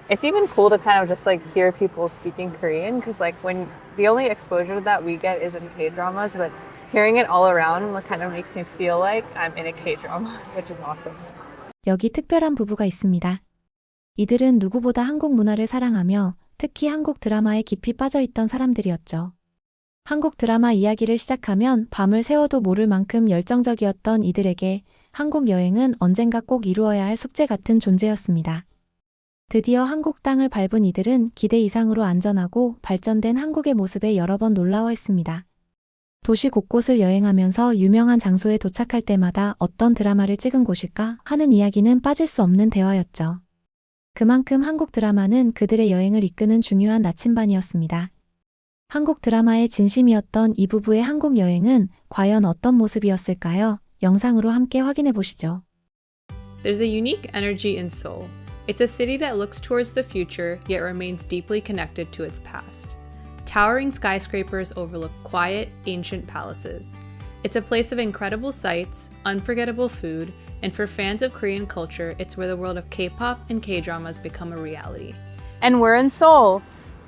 It's even cool to kind of just like hear people speaking Korean because like when the only exposure that we get is in K-dramas, but hearing it all around like, kind of makes me feel like I'm in a K-drama, which is awesome. 여기 특별한 부부가 있습니다. 이들은 누구보다 한국 문화를 사랑하며 특히 한국 드라마에 깊이 빠져 있던 사람들이었죠. 한국 드라마 이야기를 시작하면 밤을 새워도 모를 만큼 열정적이었던 이들에게 한국 여행은 언젠가 꼭 이루어야 할 숙제 같은 존재였습니다. 드디어 한국 땅을 밟은 이들은 기대 이상으로 안전하고 발전된 한국의 모습에 여러 번 놀라워했습니다. 도시 곳곳을 여행하면서 유명한 장소에 도착할 때마다 어떤 드라마를 찍은 곳일까 하는 이야기는 빠질 수 없는 대화였죠. 그만큼 한국 드라마는 그들의 여행을 이끄는 중요한 나침반이었습니다. 한국 드라마의 진심이었던 이 부부의 한국 여행은 과연 어떤 모습이었을까요? 영상으로 함께 확인해 보시죠. There's a unique energy in Seoul. It's a city that looks towards the future yet remains deeply connected to its past. Towering skyscrapers overlook quiet, ancient palaces. It's a place of incredible sights, unforgettable food, and for fans of Korean culture, it's where the world of K-pop and K-dramas become a reality. And we're in Seoul.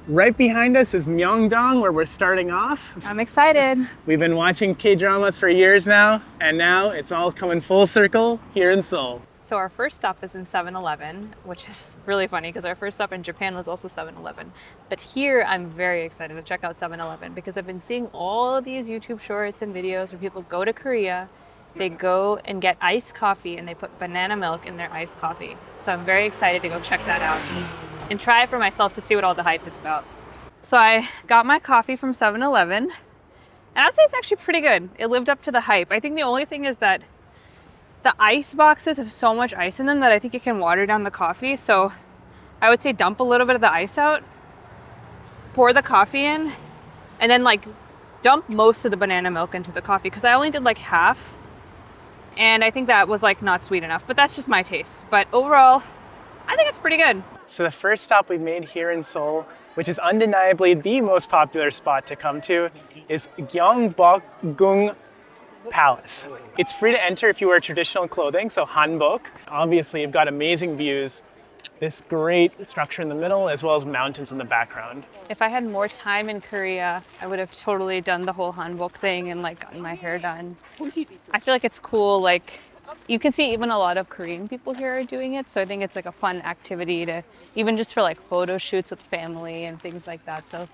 Right behind us is Myeongdong, where we're starting off. I'm excited. We've been watching K-dramas for years now, and now it's all coming full circle here in Seoul. So our first stop is in 7-Eleven, which is really funny because our first stop in Japan was also 7-Eleven. But here I'm very excited to check out 7-Eleven because I've been seeing all of these YouTube shorts and videos where people go to Korea, they go and get iced coffee and they put banana milk in their iced coffee. So I'm very excited to go check that out and try it for myself to see what all the hype is about. So I got my coffee from 7-Eleven and I'd say it's actually pretty good. It lived up to the hype. I think the only thing is that the ice boxes have so much ice in them that I think it can water down the coffee. So I would say dump a little bit of the ice out, pour the coffee in, and then like dump most of the banana milk into the coffee because I only did like half. And I think that was like not sweet enough, but that's just my taste. But overall, I think it's pretty good. So the first stop we made here in Seoul, which is undeniably the most popular spot to come to, is Gyeongbokgung Palace. It's free to enter if you wear traditional clothing, so hanbok. Obviously, you've got amazing views, this great structure in the middle, as well as mountains in the background. If I had more time in Korea, I would have totally done the whole hanbok thing and like gotten my hair done. I feel like it's cool, like you can see even a lot of Korean people here are doing it, so I think it's like a fun activity to even just for like photo shoots with family and things like that. So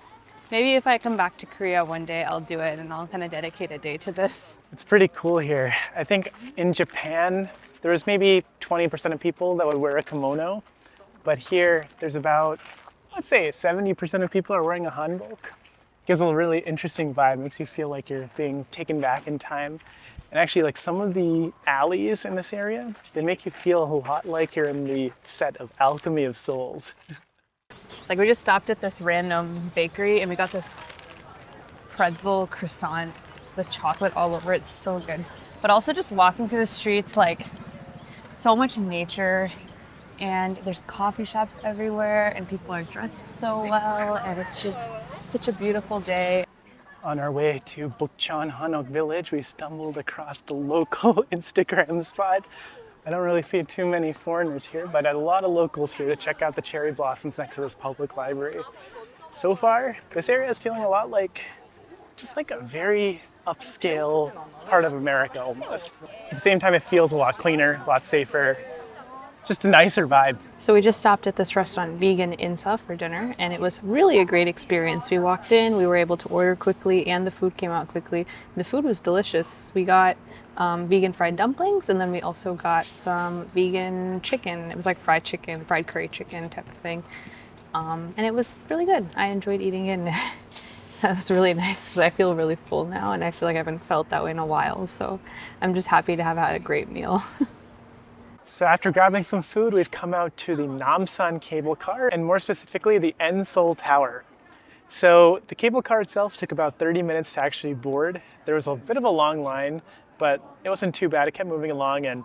maybe if I come back to Korea one day, I'll do it and I'll kind of dedicate a day to this. It's pretty cool here. I think in Japan, there was maybe 20% of people that would wear a kimono, but here there's about, let's say 70% of people are wearing a hanbok. Gives a really interesting vibe, makes you feel like you're being taken back in time. And actually, like some of the alleys in this area, they make you feel a lot like you're in the set of Alchemy of Souls. Like we just stopped at this random bakery and we got this pretzel croissant with chocolate all over it. It's so good. But also just walking through the streets, like so much nature and there's coffee shops everywhere and people are dressed so well and it's just such a beautiful day. On our way to Bukchon Hanok village, we stumbled across the local Instagram spot. I don't really see too many foreigners here, but a lot of locals here to check out the cherry blossoms next to this public library. So far, this area is feeling a lot like, just like a very upscale part of America almost. At the same time, it feels a lot cleaner, a lot safer, just a nicer vibe. So we just stopped at this restaurant, Vegan Insa, for dinner, and it was really a great experience. We walked in, we were able to order quickly, and the food came out quickly. The food was delicious. We got vegan fried dumplings, and then we also got some vegan chicken. It was like fried chicken, fried curry chicken type of thing. And it was really good. I enjoyed eating it, and that was really nice because I feel really full now, and I feel like I haven't felt that way in a while. So I'm just happy to have had a great meal. So after grabbing some food, we've come out to the Namsan cable car, and more specifically, the Seoul Tower. So the cable car itself took about 30 minutes to actually board. There was a bit of a long line, but it wasn't too bad. It kept moving along, and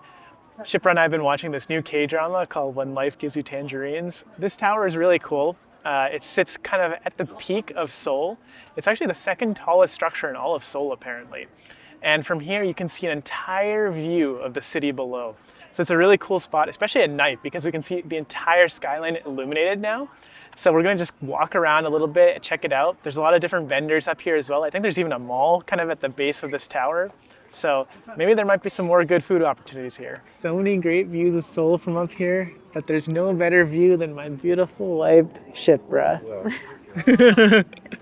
Shipra and I have been watching this new K-drama called When Life Gives You Tangerines. This tower is really cool. It sits kind of at the peak of Seoul. It's actually the second tallest structure in all of Seoul, apparently. And from here, you can see an entire view of the city below. So it's a really cool spot, especially at night, because we can see the entire skyline illuminated now. So we're gonna just walk around a little bit and check it out. There's a lot of different vendors up here as well. I think there's even a mall kind of at the base of this tower. So maybe there might be some more good food opportunities here. So many great views of Seoul from up here, but there's no better view than my beautiful wife, Shipra.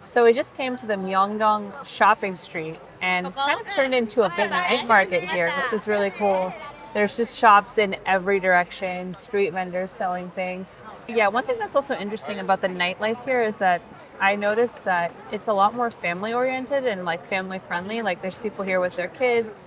So we just came to the Myeongdong shopping street and it's kind of turned into a big night market here, which is really cool. There's just shops in every direction, street vendors selling things. Yeah, one thing that's also interesting about the nightlife here is that I noticed that it's a lot more family oriented and like family friendly. Like there's people here with their kids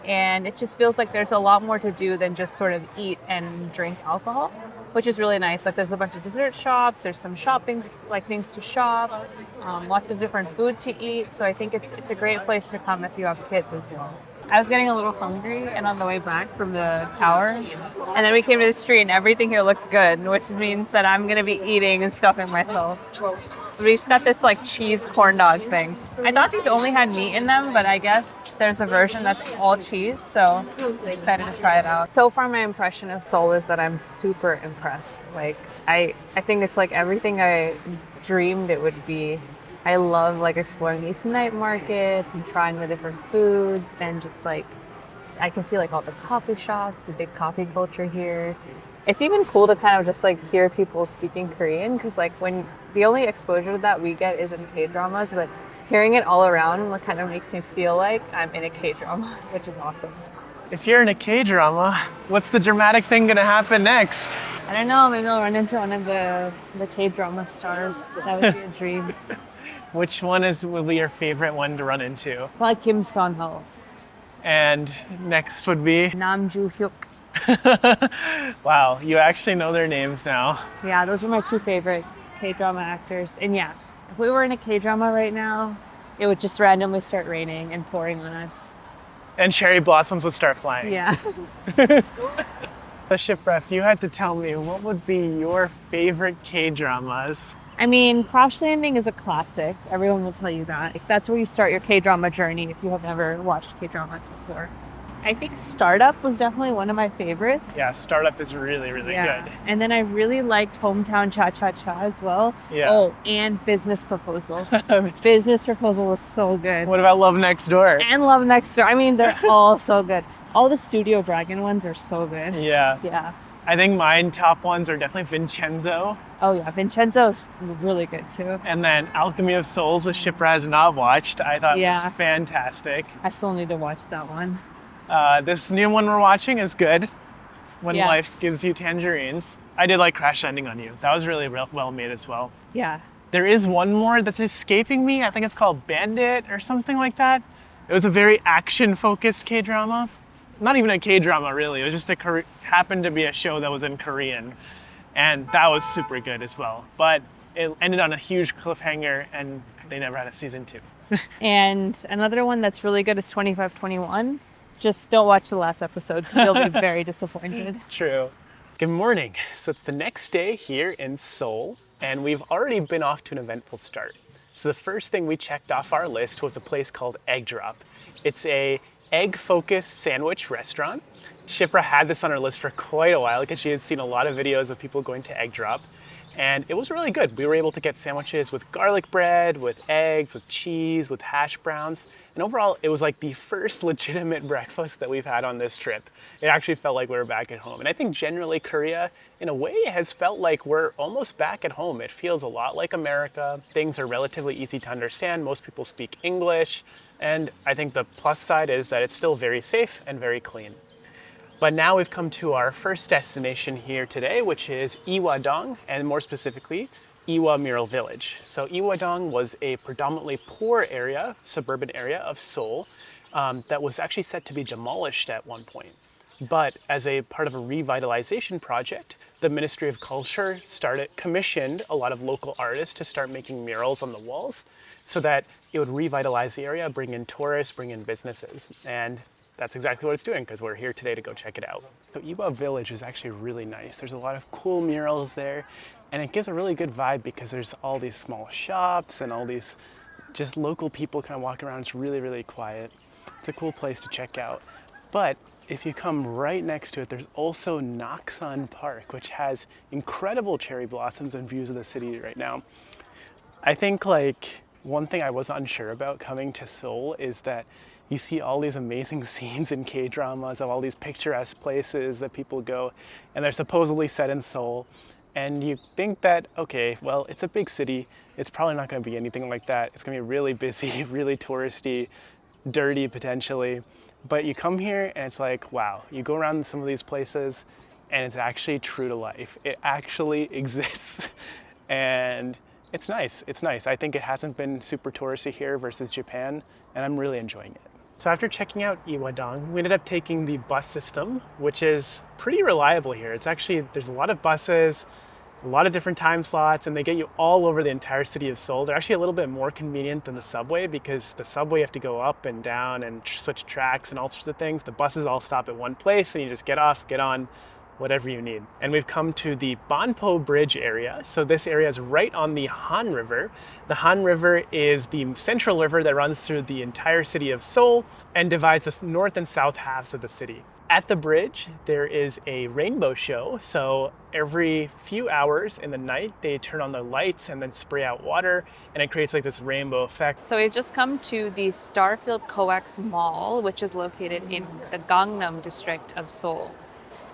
and it just feels like there's a lot more to do than just sort of eat and drink alcohol, which is really nice. Like there's a bunch of dessert shops, there's some shopping, like things to shop, lots of different food to eat. So I think it's a great place to come if you have kids as well. I was getting a little hungry and on the way back from the tower, and then we came to the street and everything here looks good, which means that I'm gonna be eating and stuffing myself. We just got this like cheese corn dog thing. I thought these only had meat in them, but I guess there's a version that's all cheese, so I'm excited to try it out. So far my impression of Seoul is that I'm super impressed. Like I think it's like everything I dreamed it would be. I love like exploring these night markets and trying the different foods and just like I can see like all the coffee shops, the big coffee culture here. It's even cool to kind of just like hear people speaking Korean because like when the only exposure that we get is in K-dramas, but hearing it all around like, kind of makes me feel like I'm in a K-drama, which is awesome. If you're in a K-drama, what's the dramatic thing gonna happen next? I don't know, maybe I'll run into one of the K-drama stars. That would be a dream. Which one will be your favorite one to run into? Probably Kim Son-ho. And next would be? Nam Joo-hyuk. Wow, you actually know their names now. Yeah, those are my two favorite K-drama actors. And yeah, if we were in a K-drama right now, it would just randomly start raining and pouring on us. And cherry blossoms would start flying. Yeah. The Shipra, if you had to tell me, what would be your favorite K-dramas? I mean, Crash Landing is a classic. Everyone will tell you that. Like, that's where you start your K-drama journey if you have never watched K-dramas before. I think Startup was definitely one of my favorites. Yeah, Startup is really, really good. And then I really liked Hometown Cha-Cha-Cha as well. Yeah. Oh, and Business Proposal. Business Proposal was so good. What about Love Next Door? And Love Next Door. I mean, they're all so good. All the Studio Dragon ones are so good. Yeah. Yeah. I think mine top ones are definitely Vincenzo. Oh yeah, Vincenzo's really good too. And then Alchemy of Souls, which Shipra has not watched. I thought was fantastic. I still need to watch that one. This new one we're watching is good. When Yeah. Life Gives You Tangerines. I did like Crash Landing on You. That was really well made as well. Yeah. There is one more that's escaping me. I think it's called Bandit or something like that. It was a very action-focused K-drama. Not even a K-drama, really. It was just happened to be a show that was in Korean. And that was super good as well. But it ended on a huge cliffhanger and they never had a season 2. And another one that's really good is 2521. Just don't watch the last episode because you'll be very disappointed. True. Good morning. So it's the next day here in Seoul, and we've already been off to an eventful start. So the first thing we checked off our list was a place called Egg Drop. It's a egg-focused sandwich restaurant. Shipra had this on her list for quite a while because she had seen a lot of videos of people going to Egg Drop. And it was really good. We were able to get sandwiches with garlic bread, with eggs, with cheese, with hash browns. And overall, it was like the first legitimate breakfast that we've had on this trip. It actually felt like we were back at home. And I think generally Korea, in a way, has felt like we're almost back at home. It feels a lot like America. Things are relatively easy to understand. Most people speak English. And I think the plus side is that it's still very safe and very clean. But now we've come to our first destination here today, which is Ihwa-dong, and more specifically, Ihwa Mural Village. So Ihwa-dong was a predominantly poor area, suburban area of Seoul, that was actually set to be demolished at one point. But as a part of a revitalization project, the Ministry of Culture commissioned a lot of local artists to start making murals on the walls so that it would revitalize the area, bring in tourists, bring in businesses. And that's exactly what it's doing because we're here today to go check it out. So Ihwa Village is actually really nice. There's a lot of cool murals there and it gives a really good vibe because there's all these small shops and all these just local people kind of walking around. It's really, really quiet. It's a cool place to check out. But if you come right next to it, there's also Naksan Park, which has incredible cherry blossoms and views of the city right now. I think like one thing I was unsure about coming to Seoul is that you see all these amazing scenes in K-dramas of all these picturesque places that people go, and they're supposedly set in Seoul. And you think that, okay, well, it's a big city. It's probably not going to be anything like that. It's going to be really busy, really touristy, dirty potentially. But you come here and it's like, wow, you go around some of these places and it's actually true to life. It actually exists. And it's nice. It's nice. I think it hasn't been super touristy here versus Japan, and I'm really enjoying it. So after checking out Ihwa, we ended up taking the bus system, which is pretty reliable here. It's actually, there's a lot of buses, a lot of different time slots, and they get you all over the entire city of Seoul. They're actually a little bit more convenient than the subway, because the subway you have to go up and down and switch tracks and all sorts of things. The buses all stop at one place and you just get off, get on, whatever you need. And we've come to the Banpo Bridge area. So this area is right on the Han River. The Han River is the central river that runs through the entire city of Seoul and divides the north and south halves of the city. At the bridge, there is a rainbow show. So every few hours in the night, they turn on the lights and then spray out water, and it creates like this rainbow effect. So we've just come to the Starfield Coex Mall, which is located in the Gangnam district of Seoul.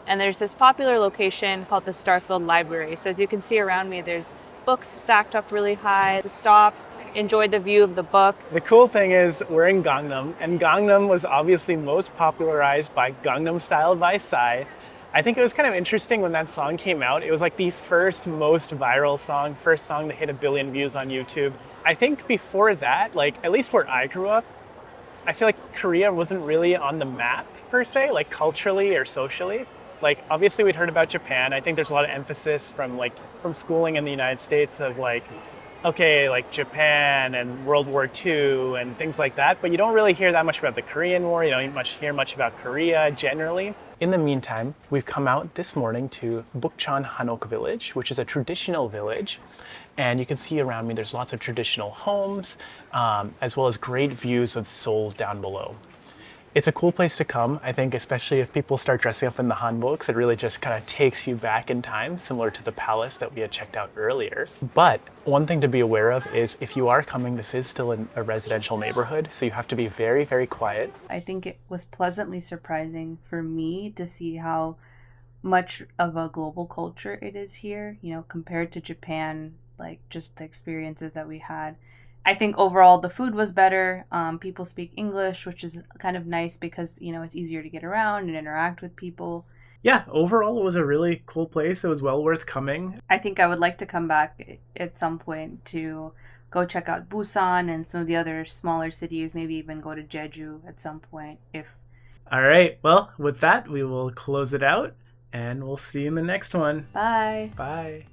And there's this popular location called the Starfield Library. So as you can see around me, there's books stacked up really high. To stop, enjoy the view of the book. The cool thing is we're in Gangnam, and Gangnam was obviously most popularized by Gangnam Style by Psy. I think it was kind of interesting when that song came out. It was like the first most viral song, first song to hit 1 billion views on YouTube. I think before that, like at least where I grew up, I feel like Korea wasn't really on the map per se, like culturally or socially. Like obviously we'd heard about Japan. I think there's a lot of emphasis from schooling in the United States of like, okay, like Japan and World War II and things like that, but you don't really hear that much about the Korean War. You don't hear much about Korea generally. In the meantime, we've come out this morning to Bukchon Hanok Village, which is a traditional village. And you can see around me, there's lots of traditional homes, as well as great views of Seoul down below. It's a cool place to come, I think, especially if people start dressing up in the hanboks. It really just kind of takes you back in time, similar to the palace that we had checked out earlier. But one thing to be aware of is if you are coming, this is still in a residential neighborhood, so you have to be very, very quiet. I think it was pleasantly surprising for me to see how much of a global culture it is here, you know, compared to Japan, like just the experiences that we had. I think overall the food was better. People speak English, which is kind of nice because, you know, it's easier to get around and interact with people. Yeah, overall it was a really cool place. It was well worth coming. I think I would like to come back at some point to go check out Busan and some of the other smaller cities, maybe even go to Jeju at some point if... All right, well, with that, we will close it out and we'll see you in the next one. Bye. Bye.